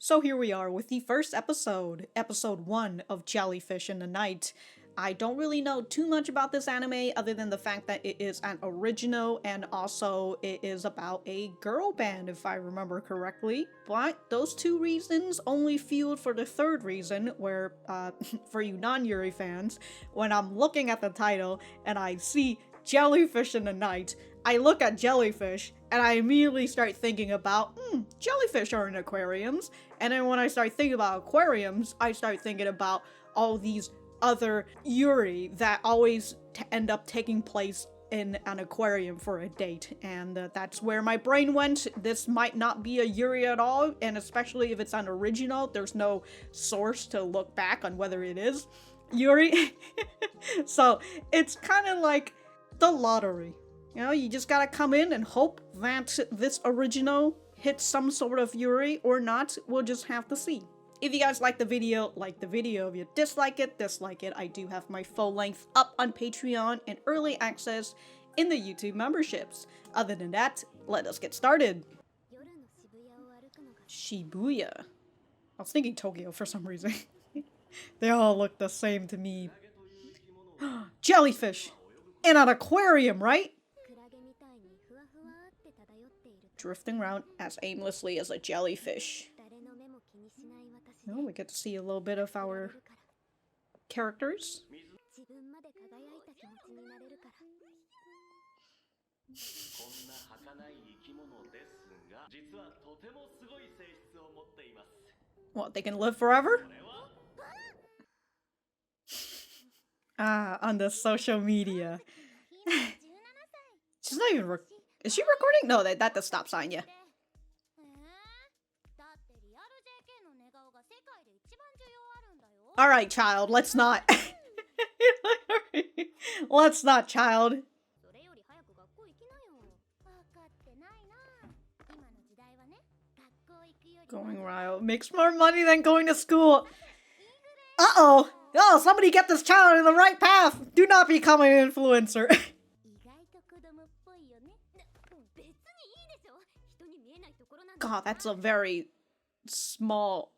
So here we are with the first episode, episode 1 of Jellyfish in the Night. I don't really know too much about this anime other than the fact that it is an original and also it is about a girl band if I remember correctly. But those two reasons only fueled for the third reason where, for you non-Yuri fans, when I'm looking at the title and I see Jellyfish in the Night, I look at jellyfish and I immediately start thinking about, jellyfish are in aquariums. And then when I start thinking about aquariums, I start thinking about all these other yuri that always end up taking place in an aquarium for a date. And that's where my brain went. This might not be a yuri at all, and especially if it's an original, there's no source to look back on whether it is yuri. So it's kind of like the lottery. You know, you just gotta come in and hope that this original hits some sort of yuri or not. We'll just have to see. If you guys like the video, like the video. If you dislike it, dislike it. I do have my full length up on Patreon and early access in the YouTube memberships. Other than that, let us get started. Shibuya. I was thinking Tokyo for some reason. They all look the same to me. Jellyfish! In an aquarium, right? Drifting around as aimlessly as a jellyfish. Oh, we get to see a little bit of our characters. What, they can live forever? On the social media. She's not even is she recording? No, that's the stop sign, yeah. Alright, child, let's not. Let's not, child. Going wild makes more money than going to school. Uh-oh! Oh, somebody get this child in the right path! Do not become an influencer. God, that's a very small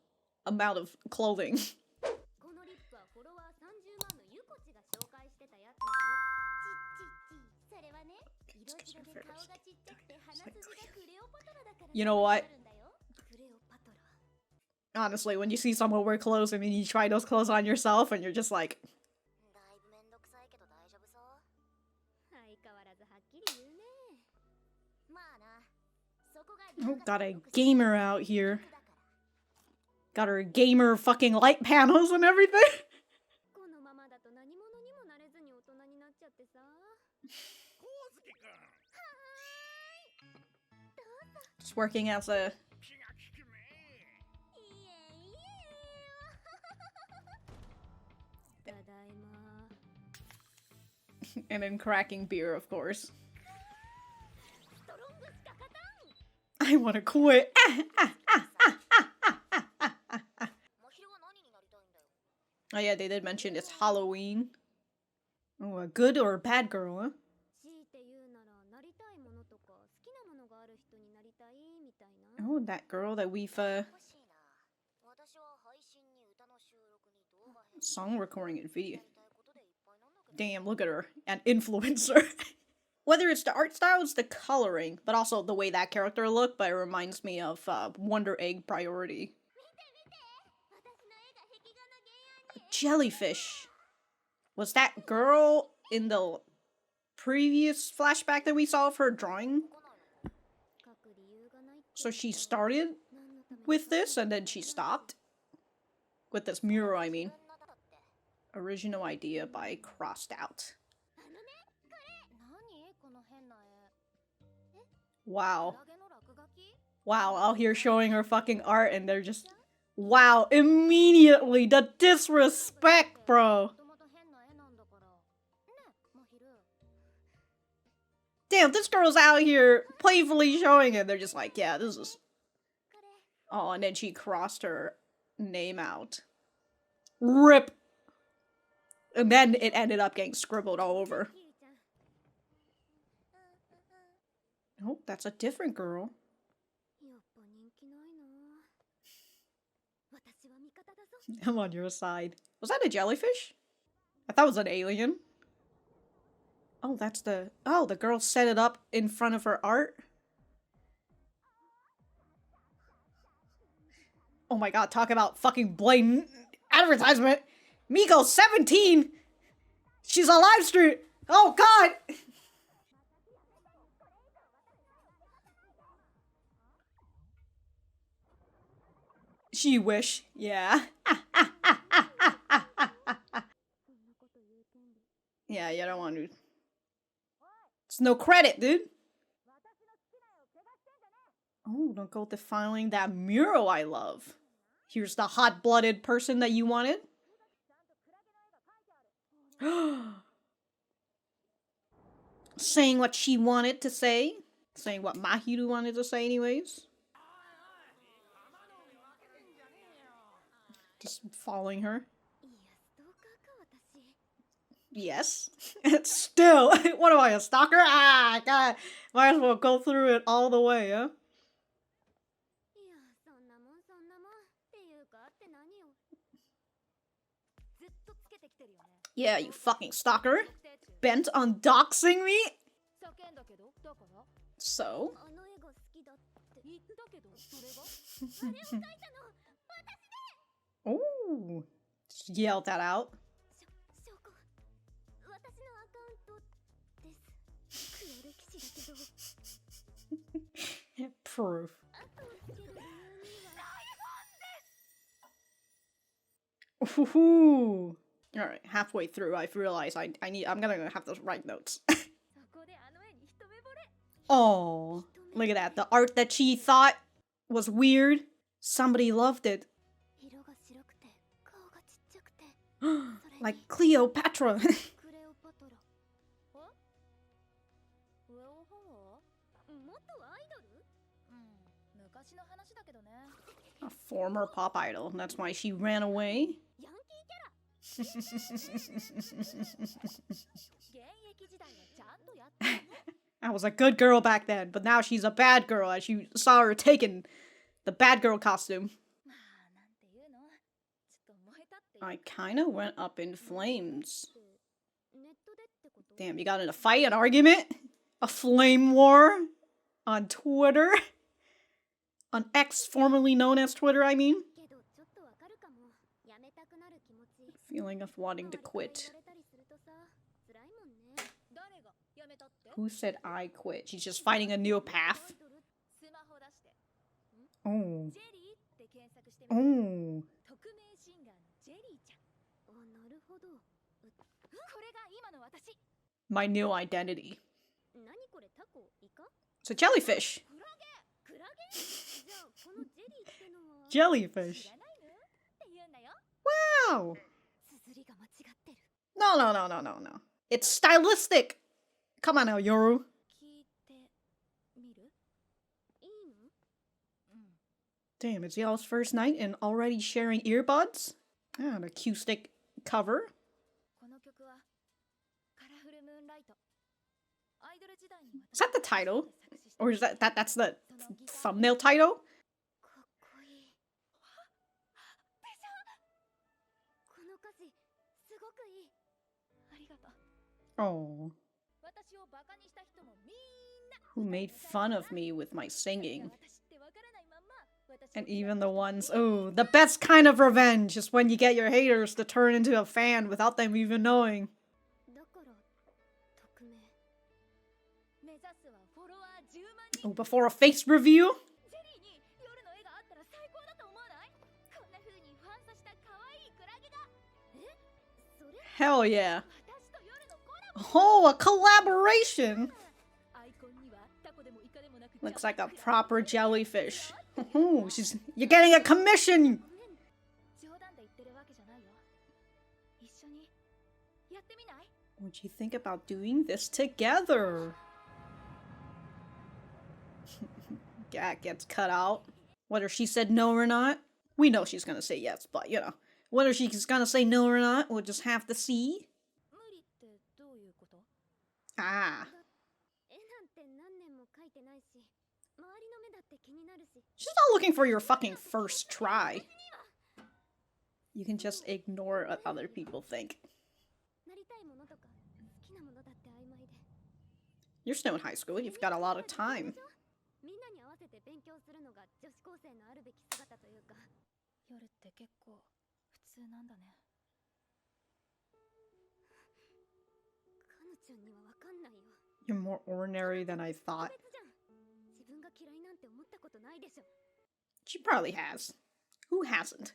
amount of clothing. You know what? Honestly, when you see someone wear clothes and then you try those clothes on yourself and you're just like... Oh, got a gamer out here. Got her gamer fucking light panels and everything. Just working as a... And then cracking beer, of course. I wanna quit. Oh yeah, they did mention it's Halloween. Oh, a good or a bad girl, huh? Oh, that girl that we've, song recording and video. Damn, look at her. An influencer. Whether it's the art style, it's the coloring, but also the way that character looked, but it reminds me of, Wonder Egg Priority. Jellyfish. Was that girl in the previous flashback that we saw of her drawing? So she started with this and then she stopped? With this mural, I mean. Original idea by Crossed Out. Wow. Wow, out here showing her fucking art and they're just... Wow, immediately the disrespect, bro. Damn, this girl's out here playfully showing it. They're just like, yeah, this is... Oh, and then she crossed her name out. RIP. And then it ended up getting scribbled all over. Oh, that's a different girl. I'm on your side. Was that a jellyfish? I thought it was an alien. Oh, that's the... Oh, the girl set it up in front of her art? Oh my god, talk about fucking blatant advertisement! Miiko 17! She's a live stream! Oh god! She wish. Yeah. Yeah, you don't want to... It's no credit, dude! Oh, don't go defiling that mural I love. Here's the hot-blooded person that you wanted. Saying what she wanted to say. Saying what Mahiru wanted to say anyways. Just following her. Yes. Still, what am I, a stalker? Ah, God. Might as well go through it all the way, huh? Yeah, you fucking stalker. Bent on doxing me? So? Ooh. Just yelled that out. Proof. Ooh. Alright, halfway through I've realized I'm gonna have to write notes. Oh, look at that. The art that she thought was weird, somebody loved it. Like Cleopatra. A former pop idol. That's why she ran away. I was a good girl back then, but now she's a bad girl as you saw her taking the bad girl costume. I kinda went up in flames. Damn, you got in a fight, an argument? A flame war? On Twitter? On X, formerly known as Twitter, I mean? Feeling of wanting to quit. Who said I quit? She's just finding a new path. Oh. Oh. My new identity. It's a jellyfish. Jellyfish. Wow. No. It's stylistic. Come on now, Yoru. Damn, it's y'all's first night and already sharing earbuds? Ah, an acoustic cover. Is that the title? Or is that's the thumbnail title? Oh. Who made fun of me with my singing. And even the ones, oh, the best kind of revenge is when you get your haters to turn into a fan without them even knowing. Oh, before a face review? Hell yeah. Oh, a collaboration! Looks like a proper jellyfish. Oh, you're getting a commission! What'd you think about doing this together? Gat gets cut out. Whether she said no or not, we know she's gonna say yes, but you know. Whether she's gonna say no or not, we'll just have to see. Ah. She's not looking for your fucking first try. You can just ignore what other people think. You're still in high school, you've got a lot of time. You're more ordinary than I thought. She probably has. Who hasn't?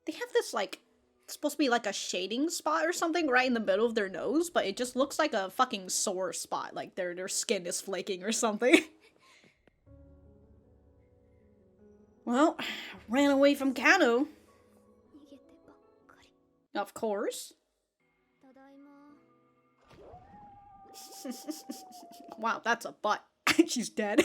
They have this, like, it's supposed to be like a shading spot or something right in the middle of their nose, but it just looks like a fucking sore spot, like their skin is flaking or something. Well, ran away from Kano. Of course. Wow, that's a butt. She's dead.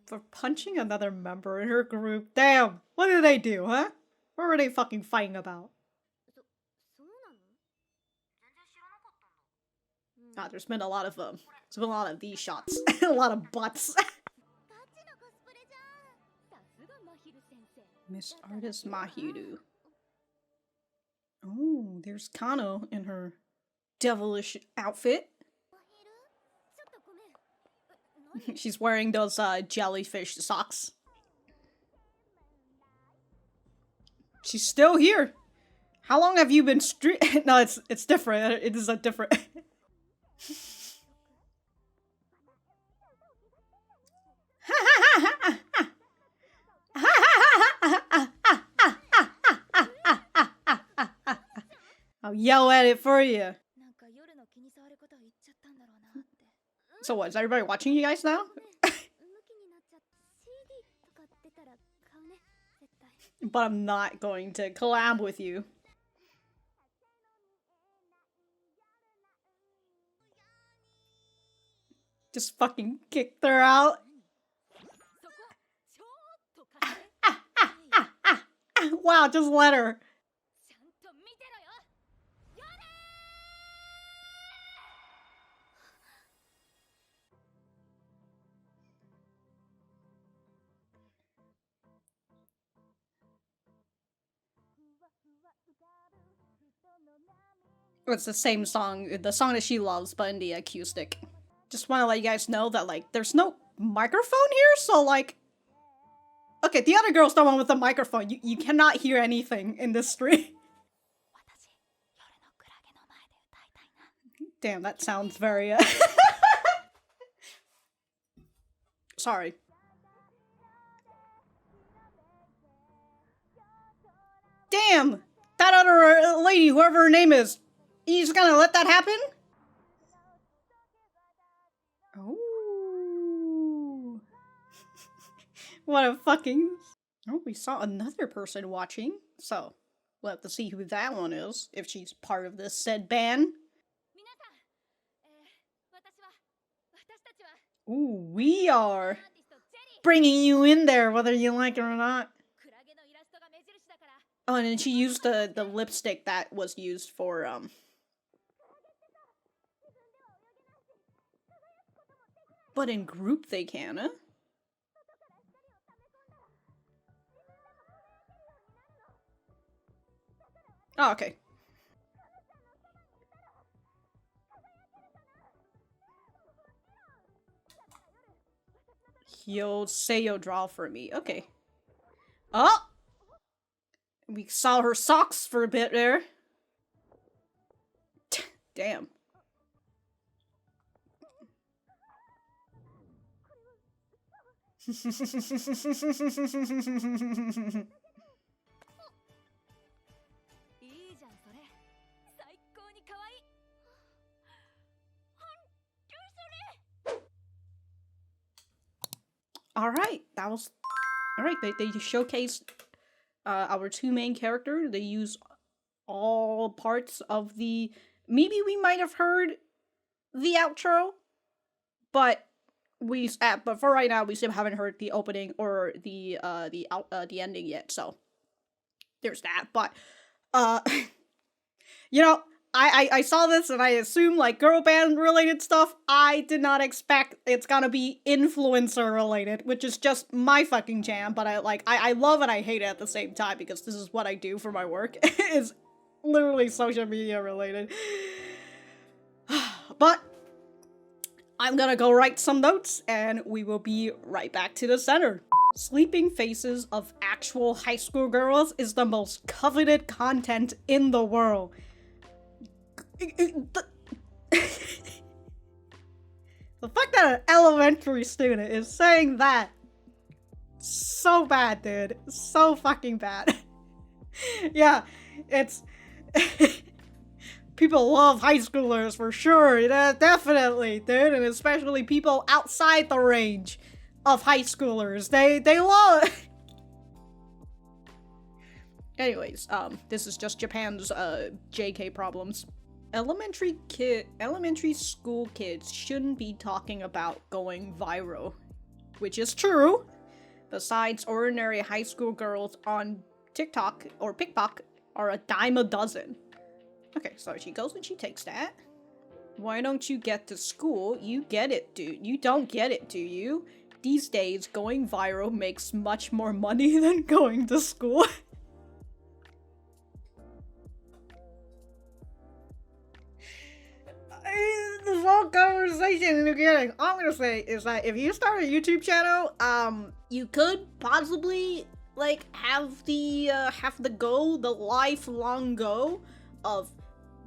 For punching another member in her group. Damn! What did they do, huh? What were they fucking fighting about? Ah, there's been a lot of these shots. A lot of butts. Miss Artist Mahiru. Oh, there's Kano in her devilish outfit. She's wearing those jellyfish socks. She's still here. How long have you been No, it's different. It is a different. I'll yell at it for you. So what, is everybody watching you guys now? But I'm not going to collab with you. Just fucking kicked her out. Wow, just let her. It's the same song, the song that she loves, but in the acoustic. Just want to let you guys know that, like, there's no microphone here, so, like... Okay, the other girl's the one with the microphone. You cannot hear anything in this stream. Damn, that sounds very, Sorry. Damn! That other lady, whoever her name is, you just gonna let that happen? Oh. What a fucking... Oh, we saw another person watching, so we'll have to see who that one is, if she's part of this said band. Ooh, we are bringing you in there, whether you like it or not. Oh, and then she used the lipstick that was used for, But in group they can, huh? Oh, okay. You'll say you'll draw for me. Okay. Oh! We saw her socks for a bit there. Damn. Alright, that was... Alright, they showcased our two main characters. They use all parts of the... Maybe we might have heard the outro, but but for right now, we still haven't heard the opening or the ending yet, so... there's that. But, you know, I saw this and I assumed, like, girl band related stuff. I did not expect it's gonna be influencer related, which is just my fucking jam, but I love and I hate it at the same time, because this is what I do for my work. It's literally social media related. But I'm gonna go write some notes, and we will be right back to the center. Sleeping faces of actual high school girls is the most coveted content in the world. The fact that an elementary student is saying that, so bad, dude. So fucking bad. Yeah, it's... People love high schoolers for sure, definitely, dude, and especially people outside the range of high schoolers. They love... Anyways, this is just Japan's, JK problems. Elementary school kids shouldn't be talking about going viral, which is true. Besides, ordinary high school girls on TikTok or PikTok are a dime a dozen. Okay, so she goes and she takes that. Why don't you get to school? You get it, dude. You don't get it, do you? These days, going viral makes much more money than going to school. This whole conversation in the beginning, all I'm gonna say is that if you start a YouTube channel, you could possibly, like, have the lifelong goal of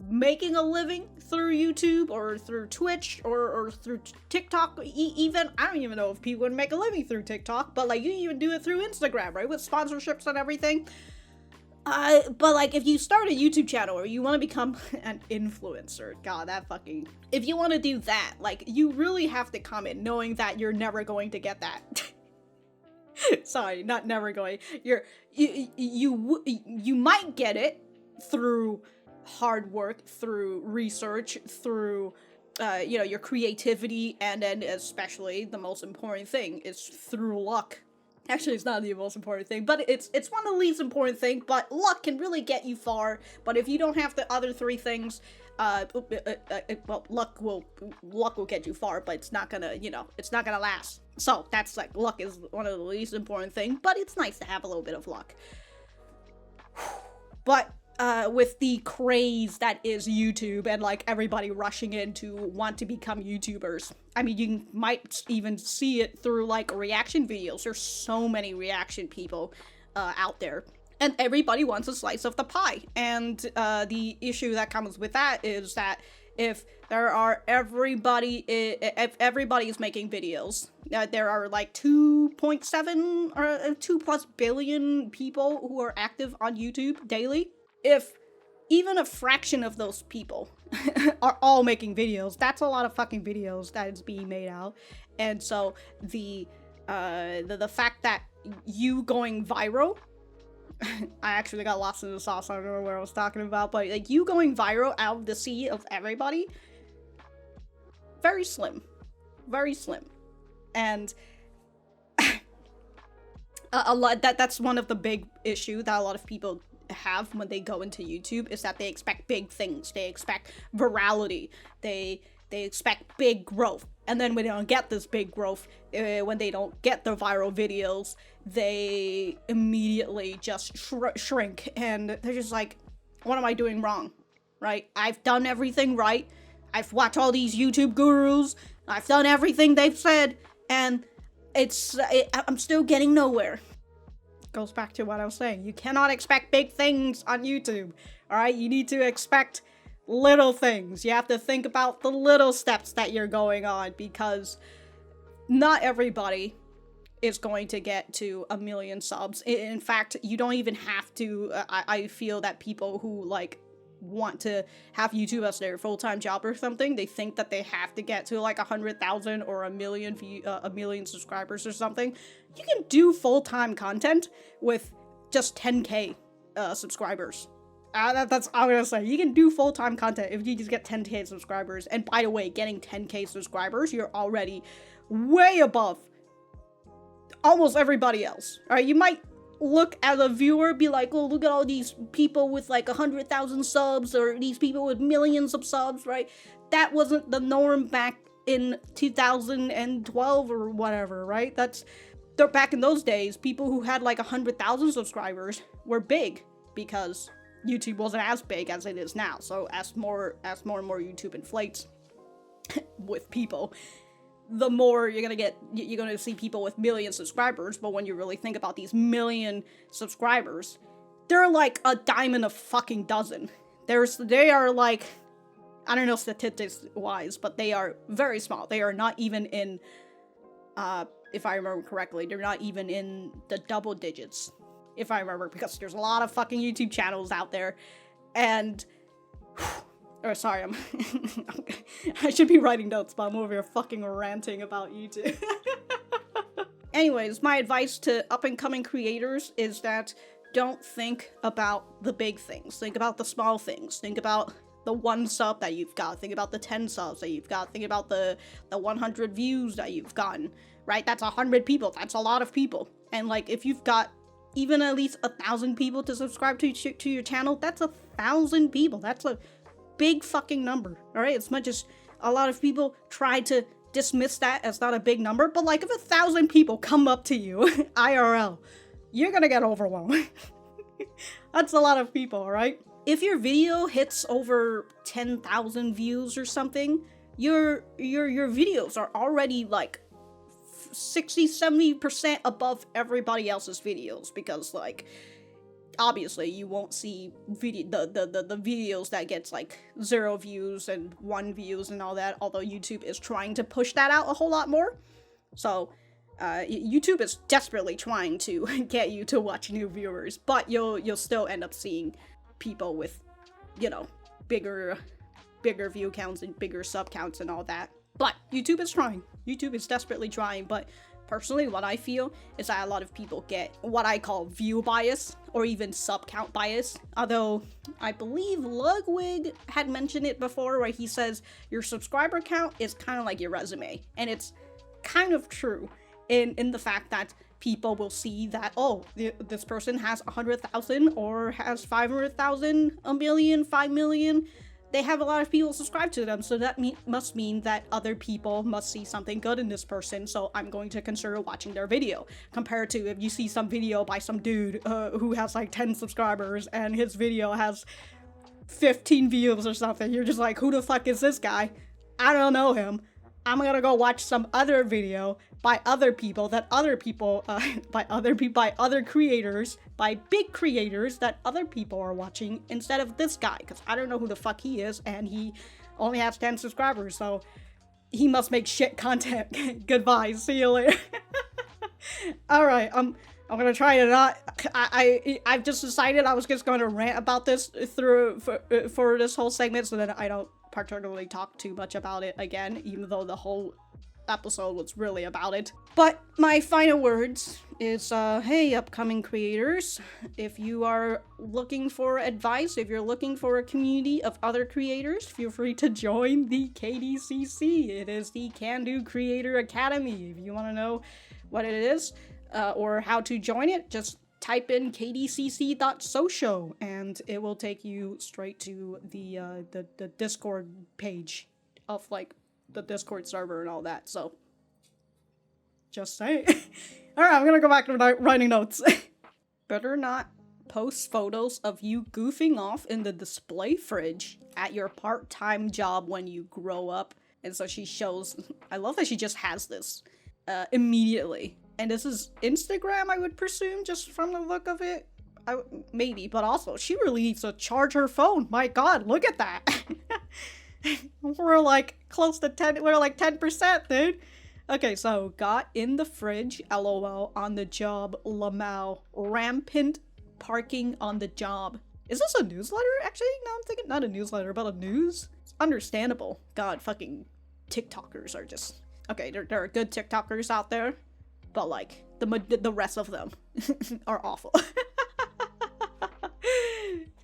making a living through YouTube or through Twitch or through TikTok. Even, I don't even know if people would make a living through TikTok, but, like, you can even do it through Instagram, right? With sponsorships and everything. But, like, if you start a YouTube channel or you want to become an influencer, god, that fucking... If you want to do that, like, you really have to come in knowing that you're never going to get that. Sorry, not never going. You might get it through hard work, through research, through, you know, your creativity, and then especially the most important thing is through luck. Actually, it's not the most important thing, but it's one of the least important things, but luck can really get you far. But if you don't have the other three things, well, luck will get you far, but it's not gonna, you know, it's not gonna last. So that's, like, luck is one of the least important things, but it's nice to have a little bit of luck. But with the craze that is YouTube and, like, everybody rushing in to want to become YouTubers, I mean, you might even see it through, like, reaction videos. There's so many reaction people out there, and everybody wants a slice of the pie. And the issue that comes with that is that if everybody is making videos, there are like 2.7 or 2+ billion people who are active on YouTube daily. If even a fraction of those people are all making videos, that's a lot of fucking videos that is being made out. And so the fact that you going viral, I actually got lost in the sauce, I don't know what I was talking about, but, like, you going viral out of the sea of everybody, very slim. Very slim. And a lot, that's one of the big issue that a lot of people have when they go into YouTube, is that they expect big things. They expect virality. They expect big growth. And then when they don't get this big growth, when they don't get the viral videos, they immediately just shrink. And they're just like, what am I doing wrong? Right? I've done everything right. I've watched all these YouTube gurus. I've done everything they've said. And I'm still getting nowhere. Goes back to what I was saying. You cannot expect big things on YouTube. Alright? You need to expect little things. You have to think about the little steps that you're going on, because not everybody is going to get to 1 million subs. In fact, you don't even have to. I feel that people who, like, want to have YouTube as their full-time job or something, they think that they have to get to, like, 100,000 or 1 million subscribers or something. You can do full-time content with just 10k subscribers. That's all I'm gonna say. You can do full-time content if you just get 10k subscribers. And by the way, getting 10k subscribers, you're already way above almost everybody else. Alright, you might look at a viewer, be like, oh, look at all these people with like 100,000 subs, or these people with millions of subs, right? That wasn't the norm back in 2012 or whatever, right? Back in those days, people who had like 100,000 subscribers were big because YouTube wasn't as big as it is now. So as more and more YouTube inflates with people, the more you're gonna see people with million subscribers. But when you really think about these million subscribers, they're like a dime in a fucking dozen. They are like, I don't know statistics wise, but they are very small. They are not even in, if I remember correctly, they're not even in the double digits, if I remember, because there's a lot of fucking YouTube channels out there, and, sorry, I should be writing notes, but I'm over here fucking ranting about YouTube. Anyways, my advice to up-and-coming creators is that don't think about the big things. Think about the small things. Think about the 1 sub that you've got. Think about the 10 subs that you've got. Think about the 100 views that you've gotten, right? That's 100 people. That's a lot of people. And like, if you've got even at least 1,000 people to subscribe to your channel, that's 1,000 people. That's a big fucking number, all right? As much as a lot of people try to dismiss that as not a big number, but like, if 1,000 people come up to you IRL, you're gonna get overwhelmed. That's a lot of people, all right? If your video hits over 10,000 views or something, your videos are already like 60-70% above everybody else's videos, because like, obviously you won't see the videos that gets like 0 views and 1 views and all that, although YouTube is trying to push that out a whole lot more. So YouTube is desperately trying to get you to watch new viewers, but you'll still end up seeing people with, you know, bigger view counts and bigger sub counts and all that. But YouTube is trying. YouTube is desperately trying, but personally what I feel is that a lot of people get what I call view bias, or even sub count bias. Although I believe Ludwig had mentioned it before, where he says your subscriber count is kind of like your resume. And it's kind of true in the fact that people will see that, oh, this person has 100,000 or has 500,000, a million, 5 million. They have a lot of people subscribe to them, so that must mean that other people must see something good in this person, so I'm going to consider watching their video. Compared to if you see some video by some dude who has like 10 subscribers and his video has 15 views or something, you're just like, who the fuck is this guy? I don't know him. I'm gonna go watch some other video by other people that other people, by other creators, by big creators that other people are watching, instead of this guy, because I don't know who the fuck he is, and he only has 10 subscribers, so he must make shit content. Goodbye, see you later. Alright, I'm gonna try to not, I've just decided I was just going to rant about this for this whole segment, so that I don't particularly talk too much about it again, even though the whole episode was really about it. But my final words is, hey, upcoming creators, if you are looking for advice, if you're looking for a community of other creators, feel free to join the KDCC. It is the Can Do Creator Academy. If you want to know what it is, or how to join it, just type in kdcc.social and it will take you straight to the Discord page of like the Discord server and all that. So just saying. Alright, I'm gonna go back to writing notes. Better not post photos of you goofing off in the display fridge at your part-time job when you grow up. And so she shows, I love that she just has this immediately. And this is Instagram, I would presume, just from the look of it. Maybe, but also, she really needs to charge her phone. My god, look at that. We're like close to 10, we're like 10%, dude. Okay, so got in the fridge, lol, on the job, lamau, rampant parking on the job. Is this a newsletter, actually? No, I'm thinking not a newsletter, but a news? It's understandable. God, fucking TikTokers are just... Okay, there are good TikTokers out there, but like, the rest of them are awful.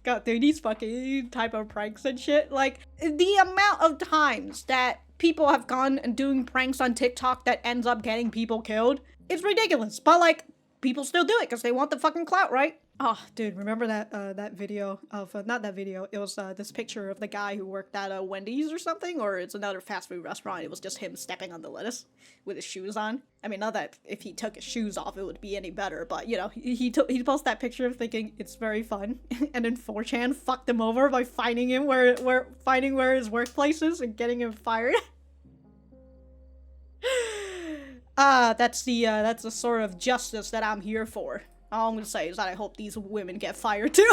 God, dude, these fucking type of pranks and shit, like, the amount of times that people have gone and doing pranks on TikTok that ends up getting people killed, it's ridiculous. But like, people still do it because they want the fucking clout, right? Oh, dude, remember that that video of not that video? It was this picture of the guy who worked at Wendy's or something, or it's another fast food restaurant. It was just him stepping on the lettuce with his shoes on. I mean, not that if he took his shoes off, it would be any better, but you know, he posted that picture thinking it's very fun, and then 4chan fucked him over by finding him finding where his workplace is and getting him fired. That's the sort of justice that I'm here for. All I'm gonna say is that I hope these women get fired too.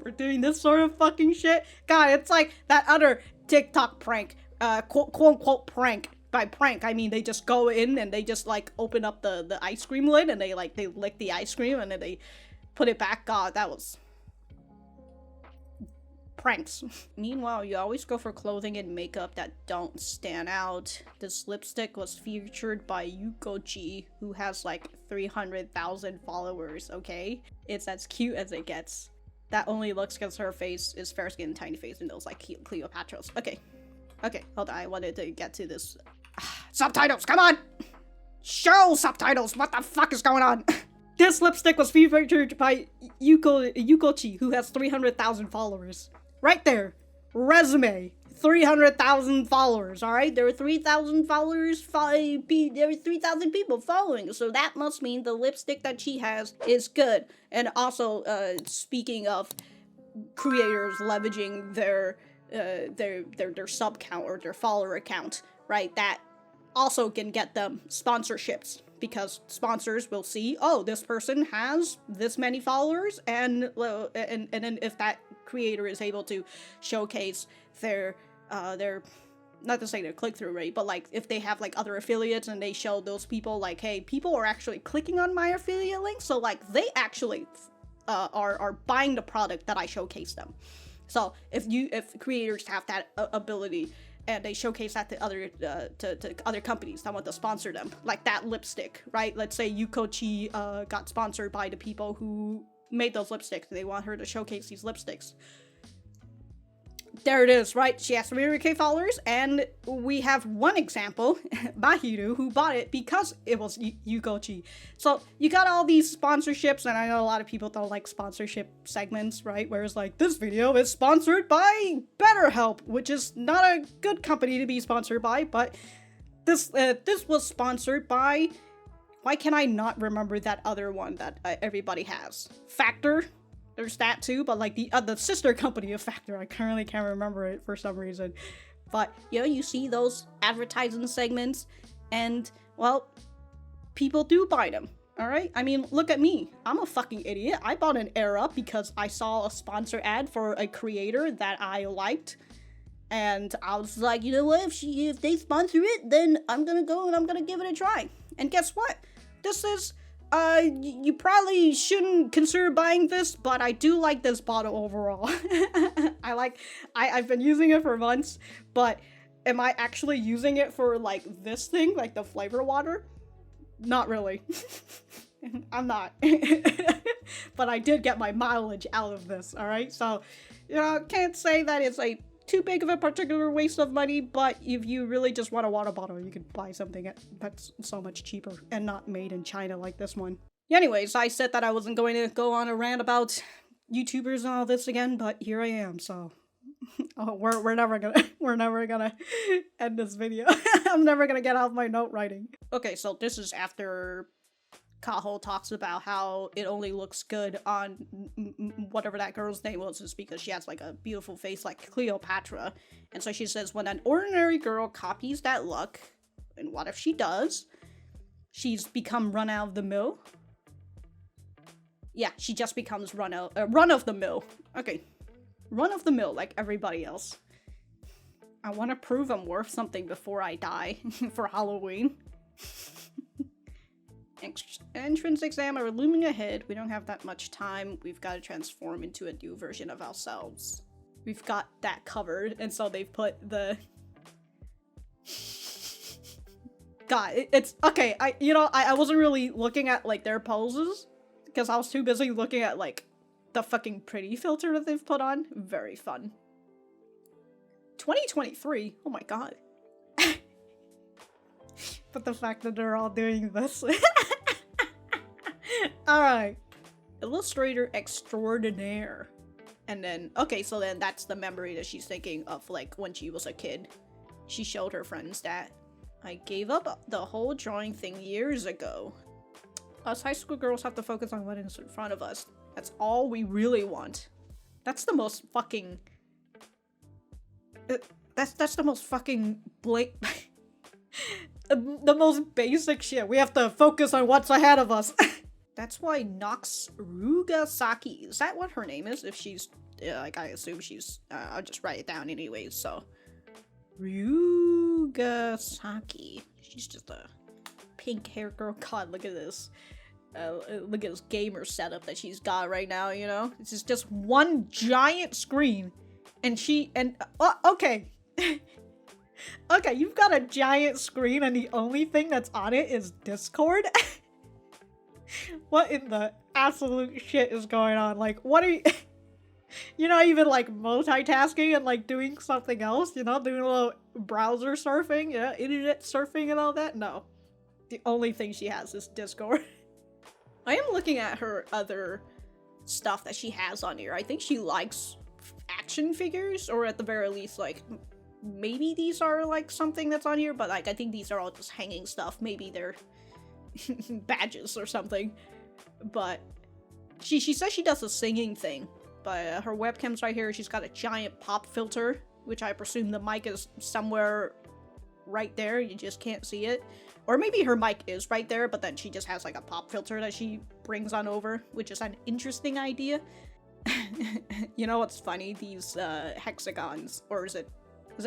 For doing this sort of fucking shit. God, it's like that other TikTok prank, quote unquote prank. By prank, I mean they just go in and they just like open up the ice cream lid and they lick the ice cream and then they put it back. God, that was pranks. Meanwhile, you always go for clothing and makeup that don't stand out. This lipstick was featured by Yukochi, who has like 300,000 followers, okay? It's as cute as it gets. That only looks because her face is fair skin and tiny face and those like Cleopatra's. Okay, hold on, I wanted to get to this. Subtitles, come on! Show subtitles, what the fuck is going on? This lipstick was featured by Yukochi, who has 300,000 followers. Right there. Resume. 300,000 followers, alright? There were 3,000 followers, there were 3,000 people following, so that must mean the lipstick that she has is good. And also, speaking of creators leveraging their sub count or their follower account, right? That also can get them sponsorships. Because sponsors will see, oh, this person has this many followers, and then if that creator is able to showcase their not to say their click-through rate, but like if they have like other affiliates and they show those people like, hey, people are actually clicking on my affiliate link, so like they actually are buying the product that I showcase them. So if creators have that ability and they showcase that to other companies that want to sponsor them, like that lipstick, right? Let's say Yukochi got sponsored by the people who made those lipsticks. They want her to showcase these lipsticks. There it is, right? She has 300k followers, and we have one example, Mahiru, who bought it because it was Yukochi. So you got all these sponsorships, and I know a lot of people don't like sponsorship segments, right? Whereas like this video is sponsored by BetterHelp, which is not a good company to be sponsored by, but this was sponsored by, why can I not remember that other one that everybody has? Factor? There's that too, but like the sister company of Factor, I currently can't remember it for some reason. But, you know, you see those advertising segments, and, well, people do buy them, alright? I mean, look at me. I'm a fucking idiot. I bought an Era because I saw a sponsor ad for a creator that I liked, and I was like, you know what, if they sponsor it, then I'm gonna go and I'm gonna give it a try. And guess what? This is... you probably shouldn't consider buying this, but I do like this bottle overall. I've been using it for months, but am I actually using it for, like, this thing, like the flavor water? Not really. I'm not. But I did get my mileage out of this, alright? So, you know, can't say that it's, like, too big of a particular waste of money, but if you really just want a water bottle, you could buy something that's so much cheaper and not made in China like this one. Anyways, I said that I wasn't going to go on a rant about YouTubers and all this again, but here I am, so we're never gonna end this video. I'm never gonna get out of my note writing. Okay, so this is after Kaho talks about how it only looks good on whatever that girl's name was, is because she has like a beautiful face like Cleopatra. And so she says, when an ordinary girl copies that look, and what if she does? She's become run out of the mill. Yeah, she just becomes run of the mill. Okay, run of the mill like everybody else. I want to prove I'm worth something before I die for Halloween. Entrance exam are looming ahead. We don't have that much time. We've got to transform into a new version of ourselves. We've got that covered, and so they've put the... God, it's... Okay, I wasn't really looking at, like, their poses, because I was too busy looking at, like, the fucking pretty filter that they've put on. Very fun. 2023? Oh my god. But the fact that they're all doing this. Alright. Illustrator extraordinaire. And then, okay, so then that's the memory that she's thinking of, like, when she was a kid. She showed her friends that. I gave up the whole drawing thing years ago. Us high school girls have to focus on what is in front of us. That's all we really want. That's the most fucking... That's the most fucking the most basic shit. We have to focus on what's ahead of us. That's why Nox Rugasaki, is that what her name is? If she's, like, I assume she's, I'll just write it down anyways, so. Rugasaki. She's just a pink hair girl. God, look at this. Look at this gamer setup that she's got right now, you know? This is just one giant screen. And okay. Okay, you've got a giant screen and the only thing that's on it is Discord? What in the absolute shit is going on? Like, what are you... You're not even, like, multitasking and, like, doing something else, you know? Doing a little browser surfing, yeah? Internet surfing and all that? No. The only thing she has is Discord. I am looking at her other stuff that she has on here. I think she likes action figures, or at the very least, like, maybe these are, like, something that's on here, but, like, I think these are all just hanging stuff. Maybe they're badges or something. But she says she does a singing thing, but her webcam's right here. She's got a giant pop filter, which I presume the mic is somewhere right there. You just can't see it. Or maybe her mic is right there, but then she just has, like, a pop filter that she brings on over, which is an interesting idea. You know what's funny? These hexagons, or is it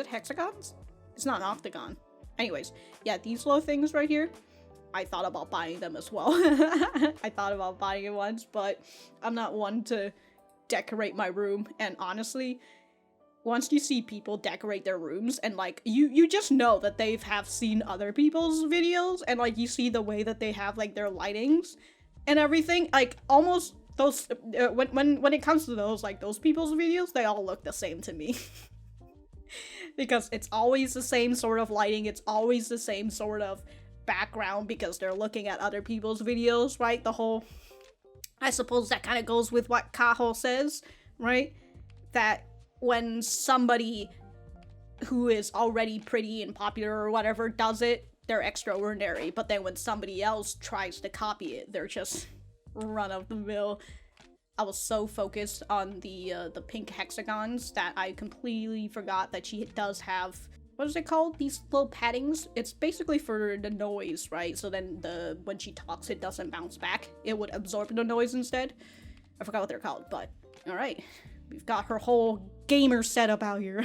hexagons? It's not an octagon. Anyways, yeah, these little things right here, I thought about buying them as well. I thought about buying it once, but I'm not one to decorate my room. And honestly, once you see people decorate their rooms and, like, you just know that they have seen other people's videos, and, like, you see the way that they have, like, their lightings and everything, like, almost those when it comes to those, like, those people's videos, they all look the same to me. Because it's always the same sort of lighting, it's always the same sort of background, because they're looking at other people's videos, right? The whole, I suppose that kind of goes with what Kaho says, right? That when somebody who is already pretty and popular or whatever does it, they're extraordinary, but then when somebody else tries to copy it, they're just run-of-the-mill. I was so focused on the pink hexagons that I completely forgot that she does have, what is it called? These little paddings? It's basically for the noise, right? So then when she talks, it doesn't bounce back. It would absorb the noise instead. I forgot what they're called, but alright. We've got her whole gamer setup out here.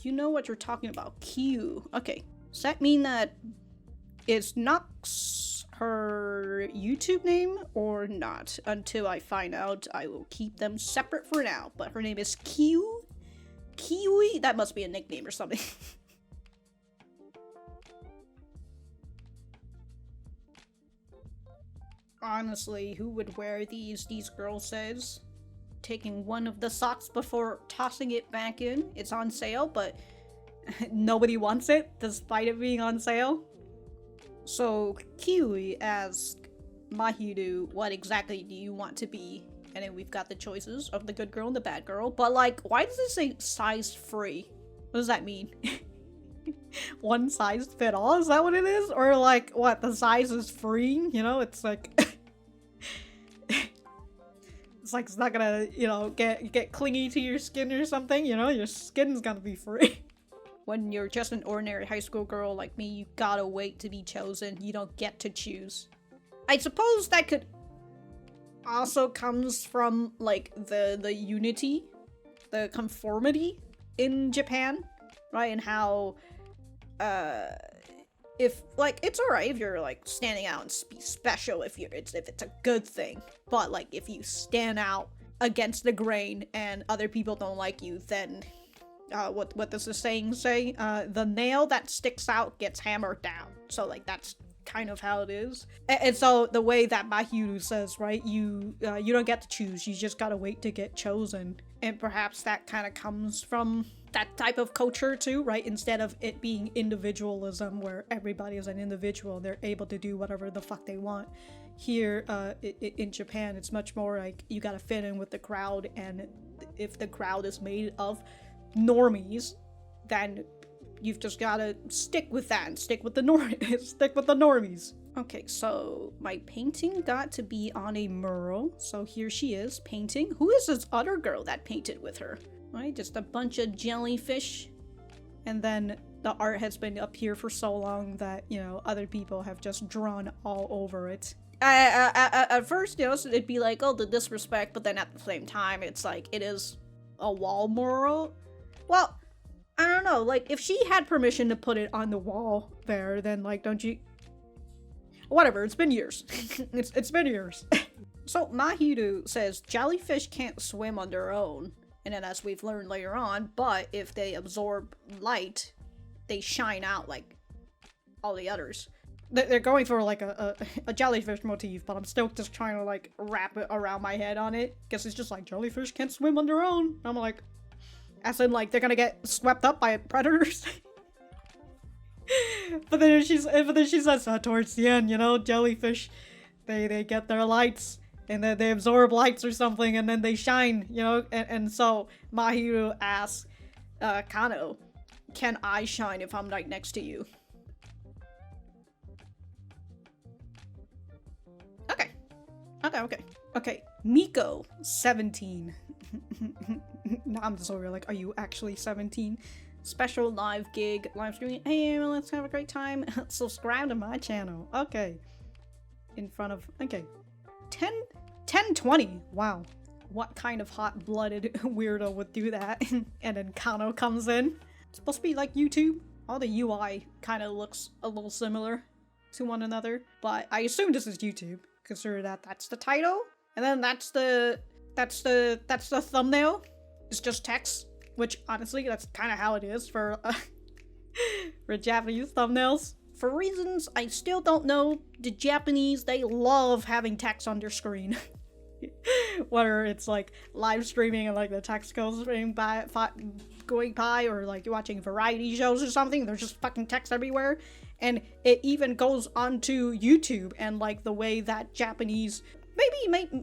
You know what you're talking about. Kiui. Okay. Does that mean that is Nox her YouTube name or not? Until I find out, I will keep them separate for now. But her name is Kiui? Kiui? That must be a nickname or something. Honestly, who would wear these girl says? Taking one of the socks before tossing it back in. It's on sale, but nobody wants it, despite it being on sale. So, Kiui asked Mahiru, what exactly do you want to be? And then we've got the choices of the good girl and the bad girl. But, like, why does it say size free? What does that mean? One size fit all? Is that what it is? Or, like, what, the size is free? You know, it's like... It's like it's not gonna, you know, get clingy to your skin or something, you know? Your skin's gonna be free. When you're just an ordinary high school girl like me, you gotta wait to be chosen. You don't get to choose. I suppose that could also comes from, like, the unity, the conformity in Japan, right? And how, if, like, it's alright if you're, like, standing out and be special if it's a good thing. But, like, if you stand out against the grain and other people don't like you, then, what does the saying say? The nail that sticks out gets hammered down. So, like, that's kind of how it is. And so, the way that Mahiru says, right, you don't get to choose, you just gotta wait to get chosen. And perhaps that kind of comes from that type of culture too, right? Instead of it being individualism where everybody is an individual, they're able to do whatever the fuck they want. Here in Japan, it's much more like you gotta fit in with the crowd, and if the crowd is made of normies, then you've just gotta stick with that and stick with the normies. Okay, so my painting got to be on a mural, so here she is painting. Who is this other girl that painted with her? Right, just a bunch of jellyfish, and then the art has been up here for so long that, you know, other people have just drawn all over it. At first, you know, so it'd be like, oh, the disrespect, but then at the same time, it's like, it is a wall mural. Well, I don't know, like, if she had permission to put it on the wall there, then, like, don't you... Whatever, it's been years. it's been years. So, Mahiru says, jellyfish can't swim on their own, and then as we've learned later on, but if they absorb light, they shine out like all the others. They're going for like a jellyfish motif, but I'm still just trying to like wrap it around my head on it. Guess it's just like jellyfish can't swim on their own. I'm like, as in like they're gonna get swept up by predators. but then she says towards the end, you know, jellyfish, they get their lights and then they absorb lights or something and then they shine, you know, and so Mahiru asks Kano, can I shine if I'm right next to you? Okay. Miiko, 17. Now I'm just over like, are you actually 17? Special live gig, live streaming. Hey, let's have a great time. Subscribe to my channel. Okay. In front of, okay. 10:20. Wow. What kind of hot-blooded weirdo would do that? And then Kano comes in. It's supposed to be like YouTube. All the UI kind of looks a little similar to one another, but I assume this is YouTube. Consider that's the title, and then that's the thumbnail. It's just text, which honestly that's kind of how it is for for Japanese thumbnails. For reasons I still don't know, the Japanese, they love having text on their screen. Whether it's like live streaming and like the text goes going by, or like you're watching variety shows or something, there's just fucking text everywhere. And it even goes onto YouTube, and like the way that Japanese,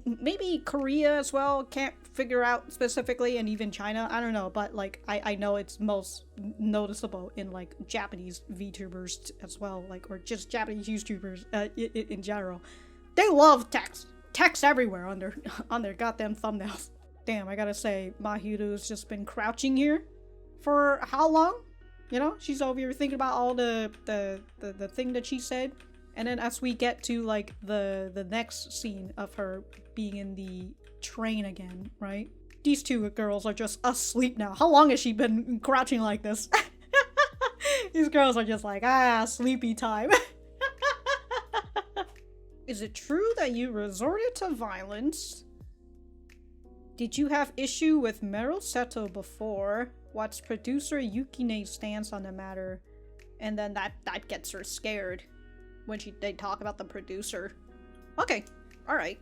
maybe Korea as well, can't figure out specifically, and even China, I don't know, but like I know it's most noticeable in like Japanese VTubers as well, like, or just Japanese YouTubers in general. They love text everywhere on their goddamn thumbnails. Damn, I gotta say, Mahiru's just been crouching here for how long? You know, she's over here thinking about all the thing that she said. And then as we get to like the next scene of her being in the train again, right? These two girls are just asleep now. How long has she been crouching like this? These girls are just like, sleepy time. Is it true that you resorted to violence? Did you have issue with Meryl Seto before? What's producer Yukine's stance on the matter? And then that gets her scared when they talk about the producer. Okay, alright.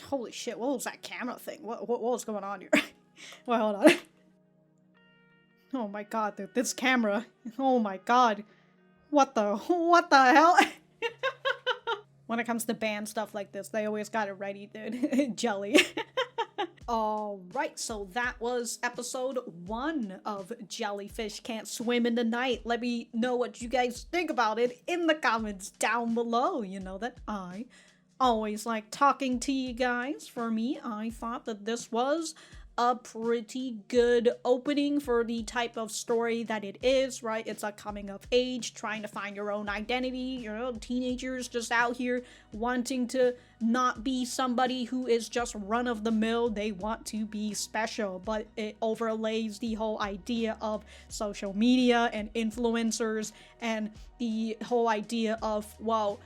Holy shit, what was that camera thing? What was going on here? Wait, hold on. Oh my god, dude, this camera. Oh my god. What the hell? When it comes to band stuff like this, they always got it ready, dude. Jelly. Alright, so that was episode 1 of Jellyfish Can't Swim in the Night. Let me know what you guys think about it in the comments down below. You know that I always like talking to you guys. For me, I thought that this was a pretty good opening for the type of story that it is, right? It's a coming of age, trying to find your own identity, you know, teenagers just out here wanting to not be somebody who is just run-of-the-mill. They want to be special, but it overlays the whole idea of social media and influencers and the whole idea of, well,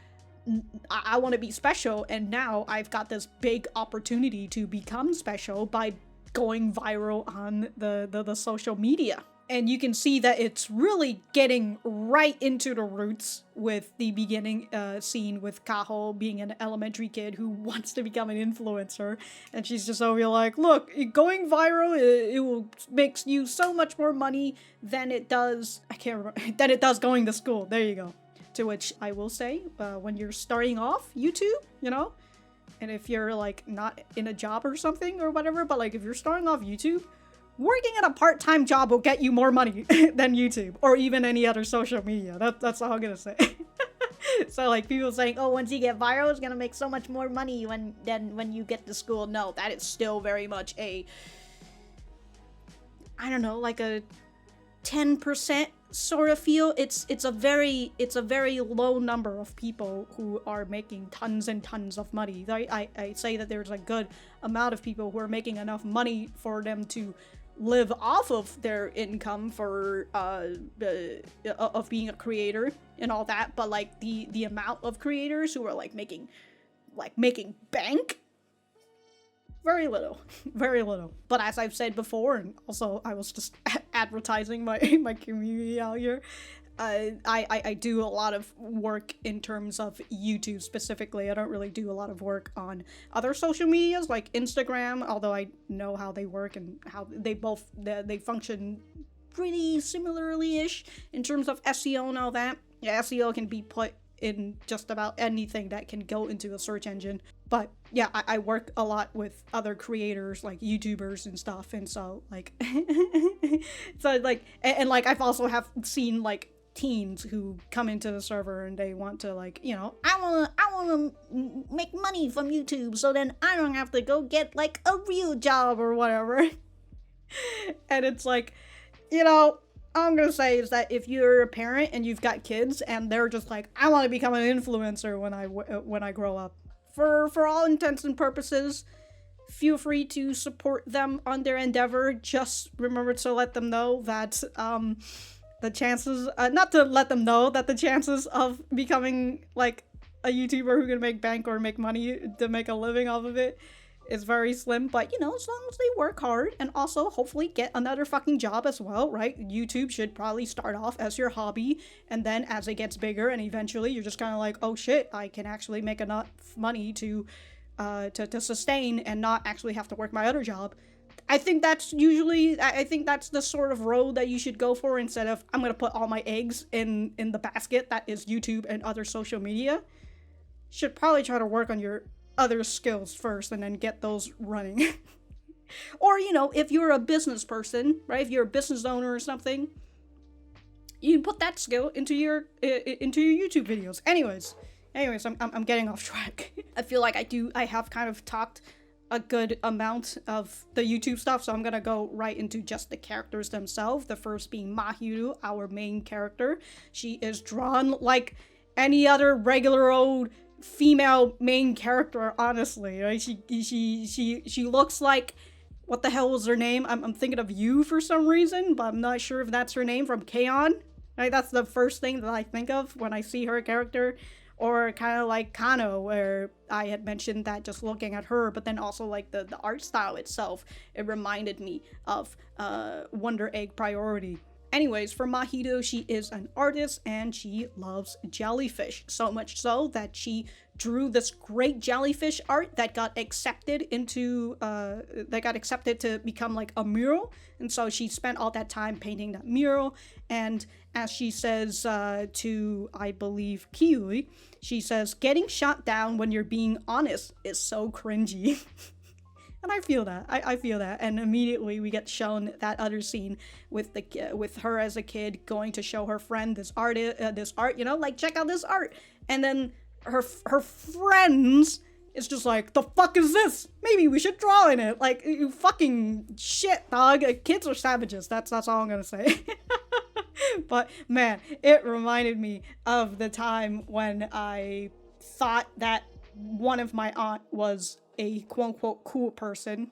I want to be special, and now I've got this big opportunity to become special by going viral on the social media. And you can see that it's really getting right into the roots with the beginning scene with Kaho being an elementary kid who wants to become an influencer. And she's just over here like, look, going viral, it will make you so much more money than it does, than it does going to school. There you go. To which I will say, when you're starting off YouTube, you know, and if you're like not in a job or something or whatever, but like if you're starting off YouTube, working at a part-time job will get you more money than YouTube or even any other social media. That's all I'm gonna say. So like people saying, oh, once you get viral, it's gonna make so much more money than when you get to school. No, that is still very much a, I don't know, like a 10% sort of feel. It's a very low number of people who are making tons and tons of money. I say that there's a good amount of people who are making enough money for them to live off of their income for of being a creator and all that, but like the amount of creators who are like making bank, very little. Very little. But as I've said before, and also I was just advertising my community out here, I do a lot of work in terms of YouTube specifically. I don't really do a lot of work on other social medias like Instagram, although I know how they work and how they function pretty similarly-ish in terms of SEO and all that. Yeah, SEO can be put in just about anything that can go into a search engine. But yeah, I work a lot with other creators like YouTubers and stuff, and so like so like and like I've also have seen like teens who come into the server and they want to like, you know, I wanna make money from YouTube so then I don't have to go get like a real job or whatever. And it's like, you know, all I'm gonna say is that if you're a parent and you've got kids and they're just like, I want to become an influencer when I grow up, for all intents and purposes, feel free to support them on their endeavor. Just remember to let them know that the chances, not to let them know that the chances of becoming like a YouTuber who can make bank or make money to make a living off of it is very slim, but you know, as long as they work hard and also hopefully get another fucking job as well, right? YouTube should probably start off as your hobby, and then as it gets bigger and eventually you're just kind of like, oh shit, I can actually make enough money to sustain and not actually have to work my other job. I think that's the sort of road that you should go for, instead of I'm gonna put all my eggs in the basket that is YouTube and other social media. Should probably try to work on your other skills first and then get those running. Or, you know, if you're a business person, right, if you're a business owner or something, you can put that skill into your YouTube videos. Anyways, I'm getting off track. I feel like I have kind of talked a good amount of the YouTube stuff, so I'm gonna go right into just the characters themselves. The first being Mahiru, our main character. She is drawn like any other regular old female main character, honestly. Right? She looks like, what the hell was her name? I'm thinking of You for some reason, but I'm not sure if that's her name, from K-On! Right? That's the first thing that I think of when I see her character. Or kind of like Kano, where I had mentioned that just looking at her, but then also like the art style itself, it reminded me of Wonder Egg Priority. Anyways, for Mahiru, she is an artist and she loves jellyfish. So much so that she drew this great jellyfish art that got accepted to become like a mural. And so she spent all that time painting that mural. And as she says to, I believe, Kiui, she says, getting shot down when you're being honest is so cringy. And I feel that. I feel that. And immediately we get shown that other scene with her as a kid going to show her friend this art, you know, like, check out this art. And then her friends is just like, the fuck is this? Maybe we should draw in it. Like, you fucking shit, dog. Kids are savages. That's all I'm gonna say. But man, it reminded me of the time when I thought that one of my aunt was a quote-unquote cool person.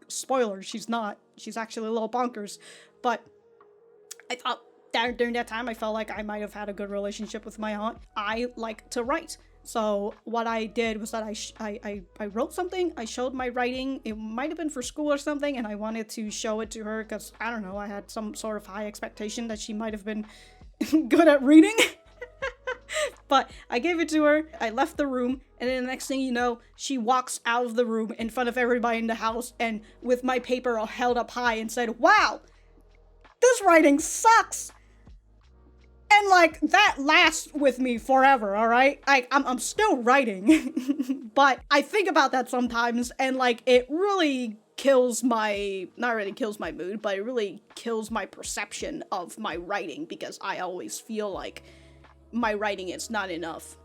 Spoiler, she's not. She's actually a little bonkers. But I thought that during that time, I felt like I might have had a good relationship with my aunt. I like to write. So what I did was that I wrote something, I showed my writing, it might have been for school or something, and I wanted to show it to her because, I don't know, I had some sort of high expectation that she might have been good at reading. But I gave it to her, I left the room, and then the next thing you know, she walks out of the room in front of everybody in the house and with my paper all held up high and said, "Wow, this writing sucks!" And like, that lasts with me forever, alright? Like, I'm still writing, but I think about that sometimes, and like, it really kills my, not really kills my mood, but it really kills my perception of my writing, because I always feel like my writing is not enough.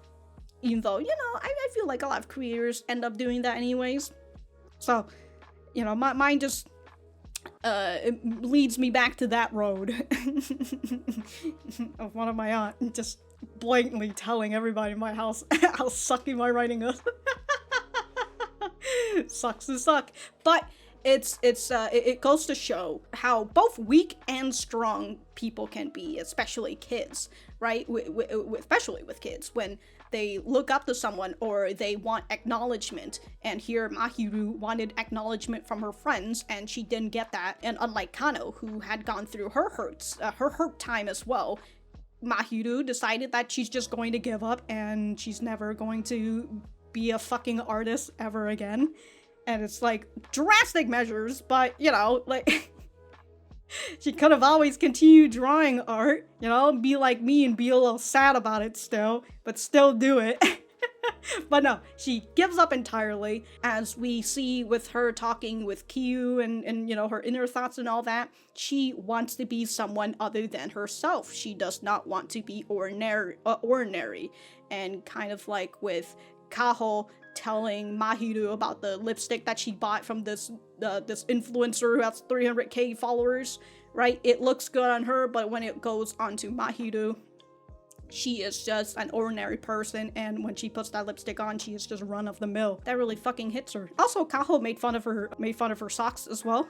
Even though, you know, I feel like a lot of creators end up doing that anyways. So, you know, mine just it leads me back to that road of one of my aunt just blatantly telling everybody in my house how sucky my writing is. Sucks to suck. But it goes to show how both weak and strong people can be, especially kids, right? Especially with kids, when they look up to someone or they want acknowledgement. And here Mahiru wanted acknowledgement from her friends, and she didn't get that. And unlike Kano, who had gone through her hurt time as well, Mahiru decided that she's just going to give up and she's never going to be a fucking artist ever again. And it's like drastic measures, but you know, like she could have always continued drawing art, you know, be like me and be a little sad about it still, but still do it. But no, she gives up entirely, as we see with her talking with Kiui and you know, her inner thoughts and all that. She wants to be someone other than herself. She does not want to be ordinary. And kind of like with Kaho telling Mahiru about the lipstick that she bought from this influencer who has 300k followers, right? It looks good on her, but when it goes onto Mahiru, she is just an ordinary person, and when she puts that lipstick on, she is just run of the mill. That really fucking hits her. Also, Kaho made fun of her socks as well.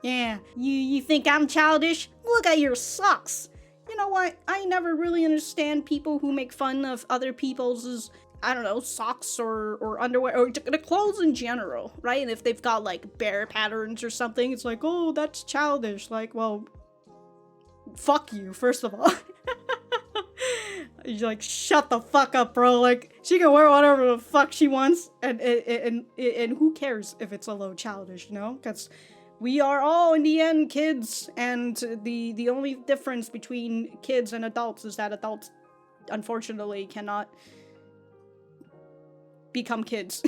Yeah, you think I'm childish? Look at your socks. You know what? I never really understand people who make fun of other people's, I don't know, socks or underwear, or the clothes in general, right? And if they've got like bear patterns or something, it's like, oh, that's childish. Like, well, fuck you, first of all. You're like, shut the fuck up, bro. Like, she can wear whatever the fuck she wants, and who cares if it's a little childish, you know? Because we are all, in the end, kids, and the only difference between kids and adults is that adults, unfortunately, cannot become kids.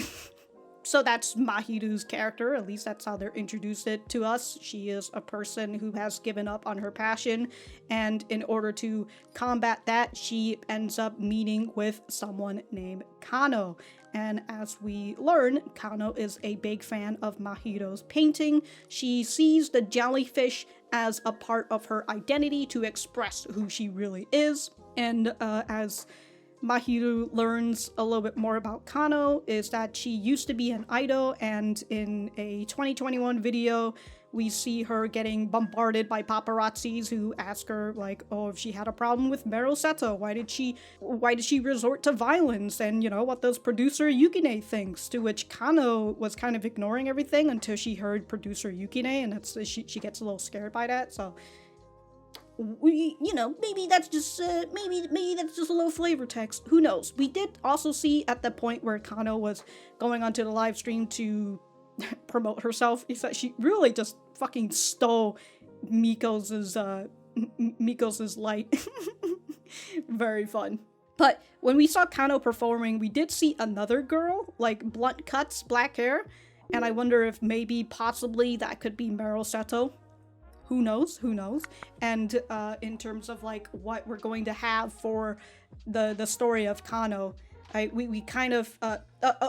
So that's Mahiru's character, at least that's how they're introduced it to us. She is a person who has given up on her passion, and in order to combat that, she ends up meeting with someone named Kano. And as we learn, Kano is a big fan of Mahiru's painting. She sees the jellyfish as a part of her identity to express who she really is. And as Mahiru learns a little bit more about Kano, is that she used to be an idol, and in a 2021 video, we see her getting bombarded by paparazzis who ask her, like, oh, if she had a problem with Meryl Seto, why did she resort to violence, and, you know, what does producer Yukine thinks, to which Kano was kind of ignoring everything until she heard producer Yukine, and she gets a little scared by that, so you know, maybe that's just maybe that's just a little flavor text. Who knows? We did also see at the point where Kano was going onto the live stream to promote herself, is that she really just fucking stole Miko's light. Very fun. But when we saw Kano performing, we did see another girl, like blunt cuts, black hair, and I wonder if maybe possibly that could be Meryl Seto. Who knows? Who knows? And in terms of like what we're going to have for the story of Kano, we kind of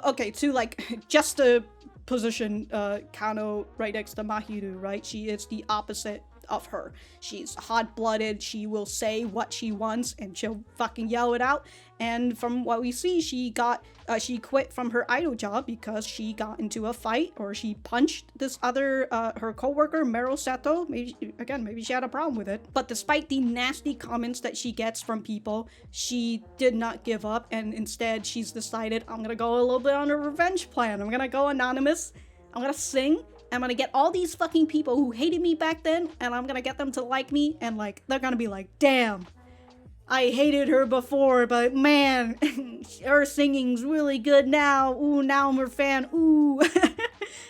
okay, to like just to position Kano right next to Mahiru, right? She is the opposite of her. She's hot-blooded, she will say what she wants, and she'll fucking yell it out. And from what we see, she quit from her idol job because she got into a fight, or she punched this other, her coworker, Meryl Seto. Maybe she had a problem with it. But despite the nasty comments that she gets from people, she did not give up, and instead she's decided, I'm gonna go a little bit on a revenge plan. I'm gonna go anonymous, I'm gonna sing, I'm gonna get all these fucking people who hated me back then, and I'm gonna get them to like me, and like, they're gonna be like, damn, I hated her before, but man, her singing's really good now. Ooh, now I'm her fan. Ooh.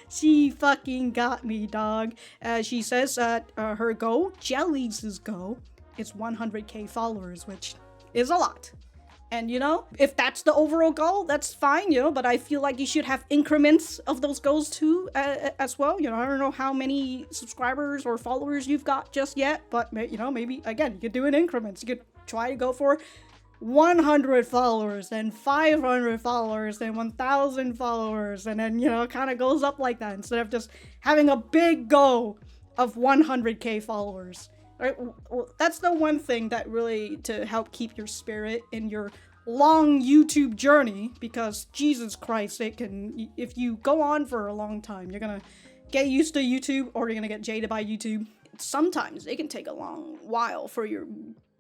She fucking got me, dog. She says that her goal, Jelly's goal, is 100k followers, which is a lot. And, you know, if that's the overall goal, that's fine, you know, but I feel like you should have increments of those goals too, as well. You know, I don't know how many subscribers or followers you've got just yet, but, you know, maybe, again, you could do it in increments. You could try to go for 100 followers, then 500 followers, then 1,000 followers, and then, you know, it kind of goes up like that instead of just having a big goal of 100k followers. Right? Well, that's the one thing that really to help keep your spirit in your long YouTube journey, because Jesus Christ, if you go on for a long time, you're gonna get used to YouTube, or you're gonna get jaded by YouTube. Sometimes it can take a long while for your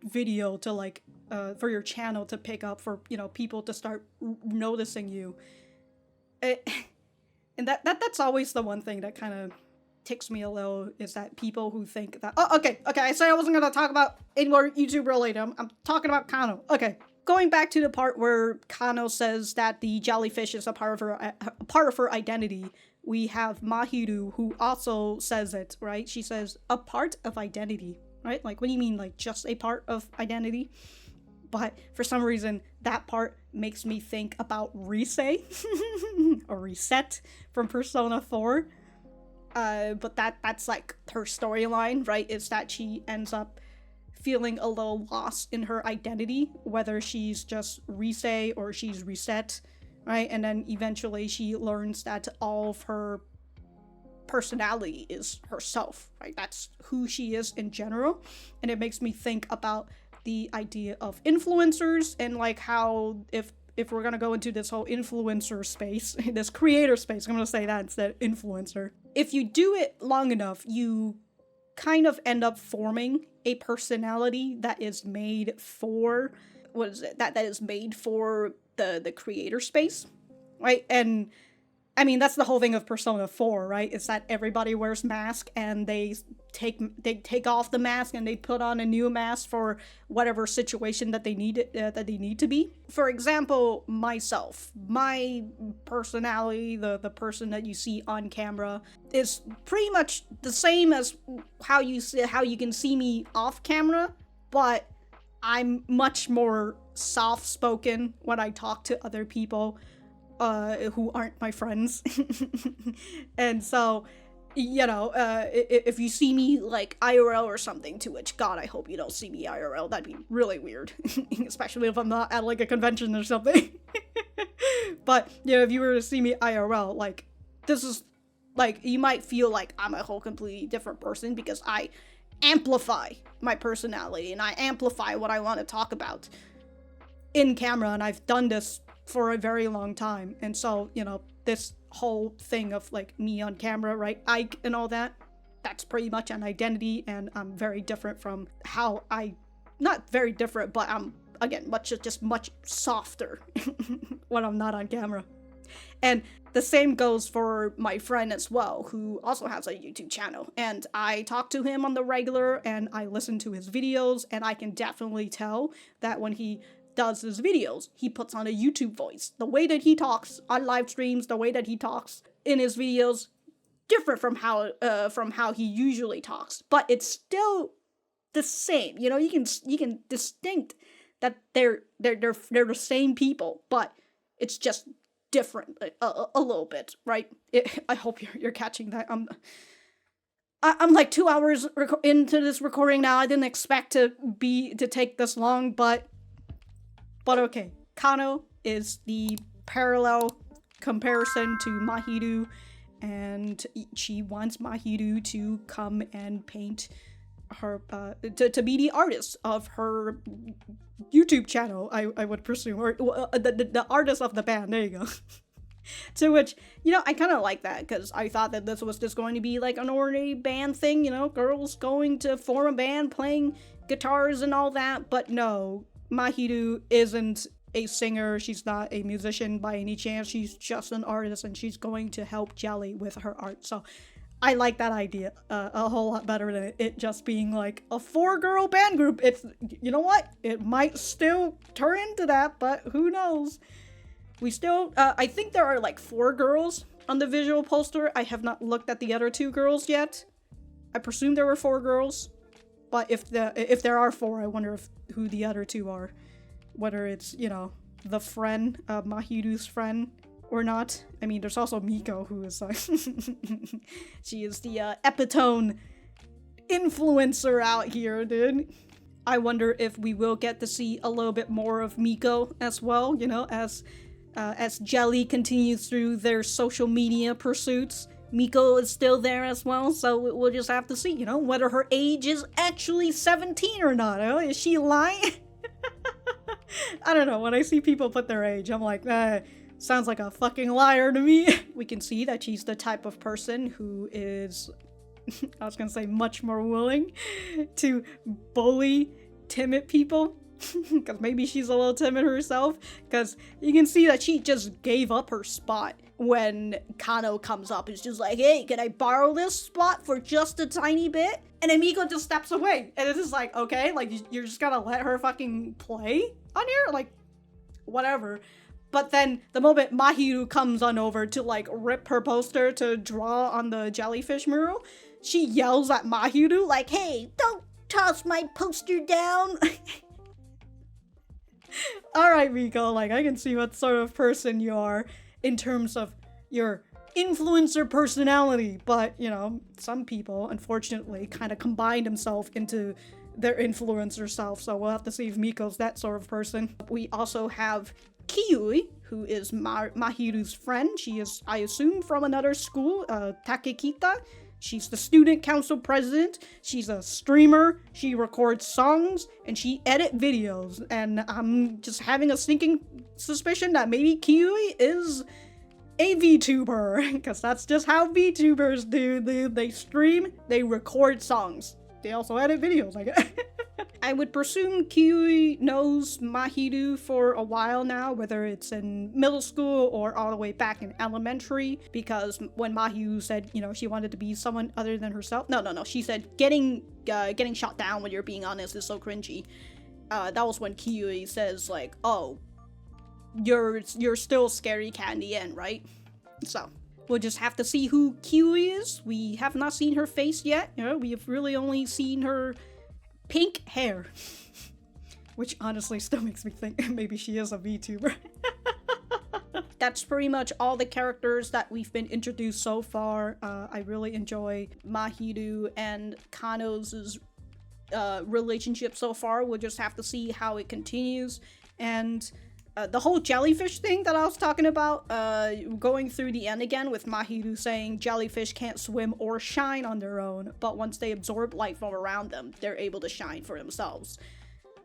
video to like, for your channel to pick up, for, you know, people to start noticing you. And that's always the one thing that kind of ticks me a little, is that people who think that, oh, okay, I said I wasn't gonna talk about any more YouTube related, I'm talking about Kano. Okay, going back to the part where Kano says that the jellyfish is a part of her identity, we have Mahiru who also says it, right? She says, a part of identity, right? Like, what do you mean, like, just a part of identity? But for some reason, that part makes me think about Rise, or Reset from Persona 4. But that's like her storyline, right? Is that she ends up feeling a little lost in her identity, whether she's just Rise or she's Reset, right? And then eventually she learns that all of her personality is herself, right? That's who she is in general. And it makes me think about the idea of influencers, and like how if we're gonna go into this whole influencer space, this creator space, I'm gonna say that instead of influencer. If you do it long enough, you kind of end up forming a personality that is made for, that is made for the creator space, right? And I mean, that's the whole thing of Persona 4, right? It's that everybody wears masks, and they take off the mask and they put on a new mask for whatever situation that they need to be. For example, myself, my personality, the person that you see on camera, is pretty much the same as how you can see me off camera, but I'm much more soft-spoken when I talk to other people who aren't my friends. And so, you know, if you see me like IRL or something, to which, God, I hope you don't see me IRL, that'd be really weird. Especially if I'm not at like a convention or something. But, you know, if you were to see me IRL, like, this is, like, you might feel like I'm a whole completely different person, because I amplify my personality, and I amplify what I want to talk about in camera, and I've done this for a very long time. And so, you know, this whole thing of like me on camera, right, Ike and all that, that's pretty much an identity, and I'm very different from how not very different, but I'm, again, much softer when I'm not on camera. And the same goes for my friend as well, who also has a YouTube channel, and I talk to him on the regular, and I listen to his videos, and I can definitely tell that when he does his videos, he puts on a YouTube voice. The way that he talks on live streams, the way that he talks in his videos, different from how he usually talks, but it's still the same. You know, you can distinct that they're the same people, but it's just different a little bit, right? I hope you're catching that. I'm like 2 hours into this recording now. I didn't expect to take this long, but okay. Kano is the parallel comparison to Mahiru, and she wants Mahiru to come and paint to be the artist of her YouTube channel, I would presume, or the artist of the band. There you go. To which, I kind of like that, because I thought that this was just going to be like an ordinary band thing, girls going to form a band, playing guitars and all that, but no, Mahiru isn't a singer, she's not a musician by any chance, she's just an artist, and she's going to help Jelly with her art. So I like that idea a whole lot better than it just being like a 4-girl band group. It's, you know what, it might still turn into that, but who knows. We still, I think there are like 4 girls on the visual poster. I have not looked at the other 2 girls yet. I presume there were 4 girls, but if there are 4, I wonder who the other 2 are. Whether it's, the friend, Mahiru's friend, or not. I mean, there's also Miiko, who is like, she is the epitome influencer out here, dude. I wonder if we will get to see a little bit more of Miiko as well, as Jelly continues through their social media pursuits. Miiko is still there as well, so we'll just have to see, whether her age is actually 17 or not. Is she lying? I don't know, when I see people put their age, I'm like, sounds like a fucking liar to me. We can see that she's the type of person who is, I was gonna say, much more willing to bully timid people. Because maybe she's a little timid herself, because you can see that she just gave up her spot when Kano comes up. It's just like, hey, can I borrow this spot for just a tiny bit? And then Miiko just steps away, and it's just like, okay, like, you're just gonna let her fucking play on here? Like, whatever. But then the moment Mahiru comes on over to like rip her poster to draw on the jellyfish mural, she yells at Mahiru like, hey, don't toss my poster down. Alright, Miiko, like, I can see what sort of person you are in terms of your influencer personality, but, some people, unfortunately, kind of combine themselves into their influencer self, so we'll have to see if Miiko's that sort of person. We also have Kiui, who is Mahiru's friend. She is, I assume, from another school, Takekita. She's the student council president, she's a streamer, she records songs, and she edits videos. And I'm just having a sneaking suspicion that maybe Kiui is a VTuber, because that's just how VTubers do. They stream, they record songs. They also edit videos, I guess. I would presume Kiui knows Mahiru for a while now, whether it's in middle school or all the way back in elementary, because when Mahiru said, she wanted to be someone other than herself. No, she said getting shot down when you're being honest is so cringy. That was when Kiui says like, oh, you're still scary cat in the end, right? So we'll just have to see who Kiui is. We have not seen her face yet. We have really only seen her pink hair, which honestly still makes me think maybe she is a VTuber. That's pretty much all the characters that we've been introduced so far. I really enjoy Mahiru and Kano's relationship so far. We'll just have to see how it continues. And the whole jellyfish thing that I was talking about, going through the end again with Mahiru saying jellyfish can't swim or shine on their own, but once they absorb light from around them, they're able to shine for themselves.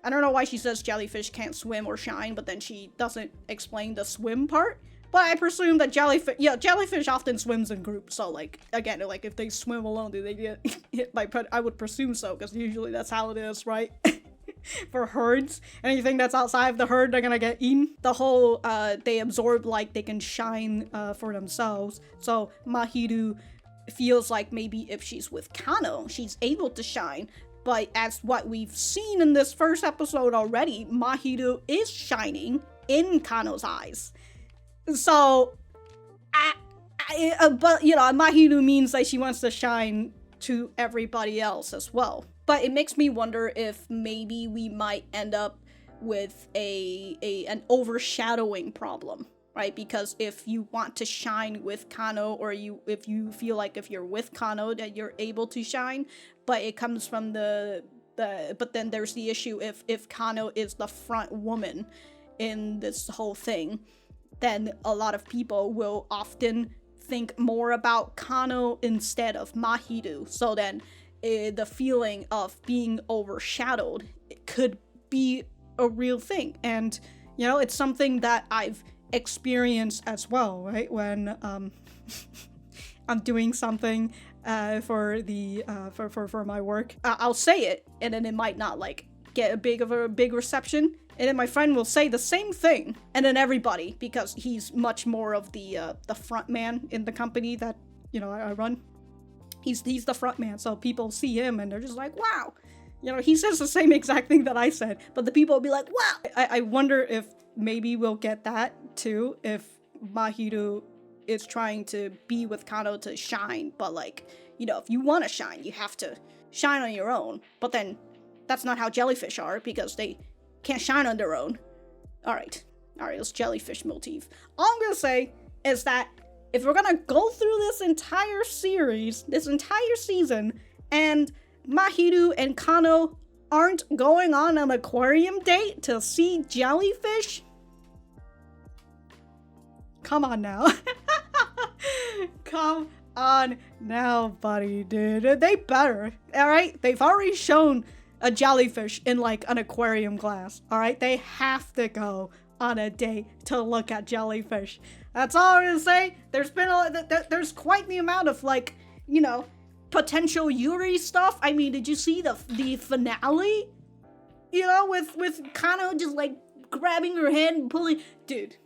I don't know why she says jellyfish can't swim or shine, but then she doesn't explain the swim part. But I presume that jellyfish often swims in groups, so like, again, like if they swim alone, do they get hit by predators? I would presume so, because usually that's how it is, right? For herds, anything that's outside of the herd, they're gonna get eaten. The whole they absorb light, they can shine for themselves. So Mahiru feels like maybe if she's with Kano, she's able to shine. But as what we've seen in this first episode already, Mahiru is shining in Kano's eyes. So, but Mahiru means that she wants to shine to everybody else as well. But it makes me wonder if maybe we might end up with an overshadowing problem, right? Because if you want to shine with Kano, or if you feel like if you're with Kano that you're able to shine, but it comes from but then there's the issue if Kano is the front woman in this whole thing, then a lot of people will often think more about Kano instead of Mahiru. So then the feeling of being overshadowed could be a real thing. And, you know, it's something that I've experienced as well, right? When I'm doing something for my work, I'll say it, and then it might not like get a big reception, and then my friend will say the same thing, and then everybody, because he's much more of the front man in the company that, you know, I run. He's the front man, so people see him and they're just like, wow, you know, he says the same exact thing that I said, but the people will be like, wow. I wonder if maybe we'll get that too, if Mahiru is trying to be with Kano to shine, but like, you know, if you want to shine, you have to shine on your own, but then that's not how jellyfish are, because they can't shine on their own. Alright, this jellyfish motif. All I'm gonna say is that if we're gonna go through this entire series, this entire season, and Mahiru and Kano aren't going on an aquarium date to see jellyfish, come on now. Come on now, buddy, dude. They better, alright? They've already shown a jellyfish in like an aquarium glass, alright? They have to go on a date to look at jellyfish. That's all I'm gonna say. There's been there's quite the amount of like, you know, potential yuri stuff. I mean, did you see the finale? You know, with Kano just like grabbing her hand and pulling, dude.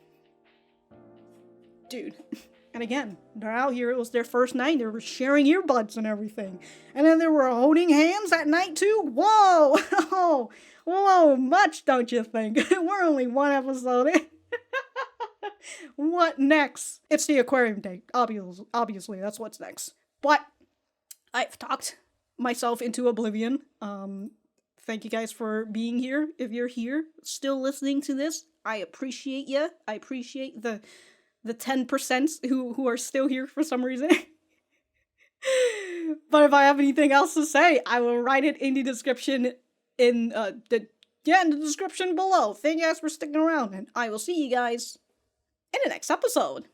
And again, they're out here, it was their first night, they were sharing earbuds and everything. And then they were holding hands that night too? Whoa! Whoa, much, don't you think? We're only one episode in. What next? It's the aquarium date, obviously, that's what's next. But, I've talked myself into oblivion. Thank you guys for being here. If you're here, still listening to this, I appreciate you. I appreciate the 10% who are still here for some reason. But if I have anything else to say, I will write it in the description in the description below. Thank you guys for sticking around, and I will see you guys in the next episode.